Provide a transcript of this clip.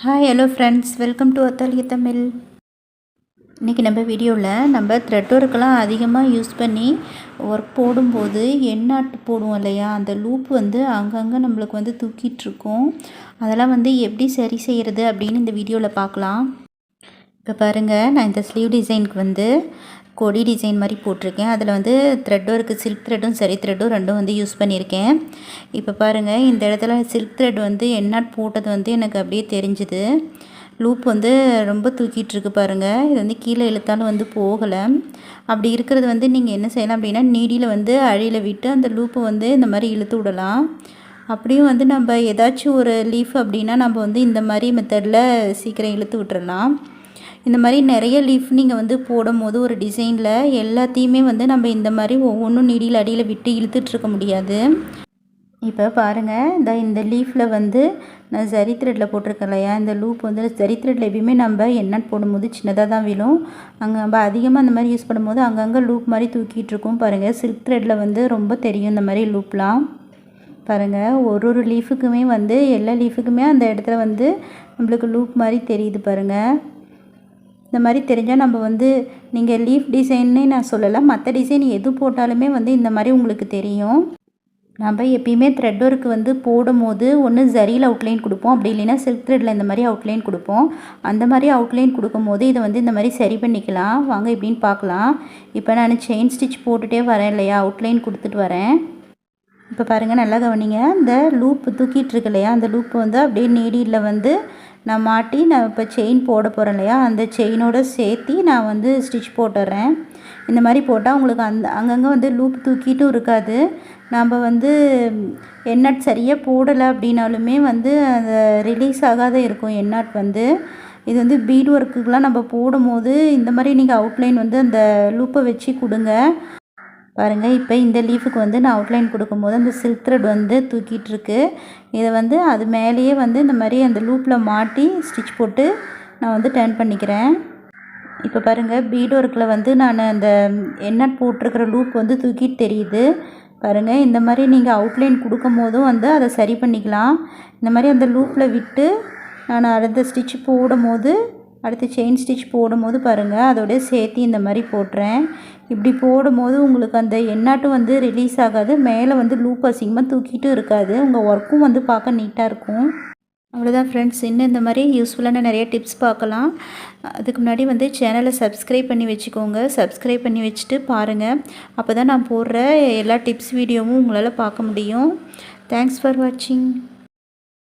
Hi hello friends, welcome to அத்தாலிய தமிழ். இன்றைக்கி நம்ம வீடியோவில் நம்ம த்ரெட் ஒர்க்கெல்லாம் அதிகமாக யூஸ் பண்ணி ஒர்க் போடும்போது எண்ணாட்டு போடுவோம் இல்லையா, அந்த லூப் அங்கங்கே நம்மளுக்கு தூக்கிட்டுருக்கோம். அதெல்லாம் எப்படி சரி செய்கிறது அப்படின்னு இந்த வீடியோவில் பார்க்கலாம். இப்போ பாருங்கள், நான் இந்த ஸ்லீவ் டிசைனுக்கு கொடி டிசைன் மாதிரி போட்டிருக்கேன். அதில் த்ரெட் ஒர்க்கு சில்க் த்ரெட்டும் சரி த்ரெட்டும் ரெண்டும் யூஸ் பண்ணியிருக்கேன். இப்போ பாருங்கள், இந்த இடத்துல சில்க் த்ரெட் எண்ணாட் போட்டது எனக்கு அப்படியே தெரிஞ்சுது. லூப் ரொம்ப தூக்கிட்டுருக்கு பாருங்கள். இது கீழே இழுத்தாலும் போகலை. அப்படி இருக்கிறது நீங்கள் என்ன செய்யலாம் அப்படின்னா, நீடியில் அழியில் விட்டு அந்த லூப்பை இந்த மாதிரி இழுத்து விடலாம். அப்படியும் நம்ம ஏதாச்சும் ஒரு லீஃப் அப்படின்னா நம்ம இந்த மாதிரி மெத்தடில் சீக்கிரம் இழுத்து விட்டுறலாம். இந்த மாதிரி நிறைய லீஃப் நீங்கள் போடும் போது ஒரு டிசைனில் எல்லாத்தையுமே நம்ம இந்த மாதிரி ஒவ்வொன்றும் நீடியில் அடியில் விட்டு இழுத்துட்ருக்க முடியாது. இப்போ பாருங்கள், இந்த லீஃபில் நான் ஜரி த்ரெட்டில் போட்டிருக்கேன் இல்லையா, இந்த லூப் ஜரி த்ரெட்டில் எப்பயுமே நம்ம எண்ணெய் போடும்போது சின்னதாக தான் விழும். அங்கே நம்ம அதிகமாக அந்த மாதிரி யூஸ் பண்ணும்போது அங்கங்கே லூப் மாதிரி தூக்கிட்டுருக்கும். பாருங்கள், சில்க் த்ரெட்டில் ரொம்ப தெரியும் இந்த மாதிரி லூப்லாம். பாருங்கள், ஒரு லீஃபுக்குமே எல்லா லீஃபுக்குமே அந்த இடத்துல நம்மளுக்கு லூப் மாதிரி தெரியுது பாருங்கள். இந்த மாதிரி தெரிஞ்சால் நம்ம நீங்கள் லீஃப் டிசைன்னே நான் சொல்லலை, மற்ற டிசைன் எது போட்டாலுமே இந்த மாதிரி உங்களுக்கு தெரியும். நம்ம எப்பயுமே த்ரெட் ஒர்க்கு போடும் போது ஒன்று ஜரியில் அவுட்லைன் கொடுப்போம், அப்படி இல்லைன்னா சில்க் த்ரெட்டில் இந்த மாதிரி அவுட்லைன் கொடுப்போம். அந்த மாதிரி அவுட்லைன் கொடுக்கும்போது இதை இந்த மாதிரி சரி பண்ணிக்கலாம். வாங்க எப்படின்னு பார்க்கலாம். இப்போ நான் செயின் ஸ்டிச் போட்டுகிட்டே வரேன் இல்லையா, அவுட்லைன் கொடுத்துட்டு வரேன். இப்போ பாருங்கள், நல்லா கவனிங்க. இந்த லூப் தூக்கிட்டுருக்கு இல்லையா, அந்த லூப் அப்படியே நீடியில் நான் மாட்டி நான் இப்போ செயின் போட போகிறேன் இல்லையா, அந்த செயினோடு சேர்த்து நான் ஸ்டிச் போட்டுடுறேன். இந்த மாதிரி போட்டால் உங்களுக்கு அங்கங்கே லூப் தூக்கிட்டும் இருக்காது. நம்ம எண்ணாட் சரியாக போடலை அப்படின்னாலுமே அந்த ரிலீஸ் ஆகாத இருக்கும் எண்ணாட். இது பீட் ஒர்க்குக்கெலாம் நம்ம போடும்போது இந்த மாதிரி நீங்கள் அவுட்லைன் அந்த லூப்பை வச்சு கொடுங்க. பாருங்கள், இப்போ இந்த லீஃபுக்கு நான் அவுட்லைன் கொடுக்கும்போது அந்த சில்க் த்ரெட் தூக்கிட்டுருக்கு. இதை அது மேலேயே இந்த மாதிரி அந்த லூப்பில் மாட்டி ஸ்டிச் போட்டு நான் டர்ன் பண்ணிக்கிறேன். இப்போ பாருங்கள், பீட் ஒர்க்கில் நான் அந்த எண்ணாட் போட்டிருக்கிற லூப் தூக்கிட்டு தெரியுது. பாருங்கள், இந்த மாதிரி நீங்கள் அவுட்லைன் கொடுக்கும் போதும் அதை சரி பண்ணிக்கலாம். இந்த மாதிரி அந்த லூப்பில் விட்டு நான் அடுத்த ஸ்டிச் போடும்போது அடுத்து செயின் ஸ்டிச் போடும்போது பாருங்கள், அதோடய சேர்த்து இந்த மாதிரி போட்டுறேன். இப்படி போடும்போது உங்களுக்கு அந்த எண்ணாட்டும் ரிலீஸ் ஆகாது, மேலே லூப் அசிங்கமாக தூக்கிட்டும் இருக்காது. உங்கள் ஒர்க்கும் பார்க்க நீட்டாக இருக்கும். அவ்வளோதான் ஃப்ரெண்ட்ஸ். இன்னும் இந்த மாதிரி யூஸ்ஃபுல்லான நிறைய டிப்ஸ் பார்க்கலாம். அதுக்கு முன்னாடி சேனலை சப்ஸ்கிரைப் பண்ணி வச்சுக்கோங்க. சப்ஸ்கிரைப் பண்ணி வச்சுட்டு பாருங்கள். அப்போ தான் நான் போடுற எல்லா டிப்ஸ் வீடியோவும் உங்களால் பார்க்க முடியும். தேங்க்ஸ் ஃபார் வாட்சிங்.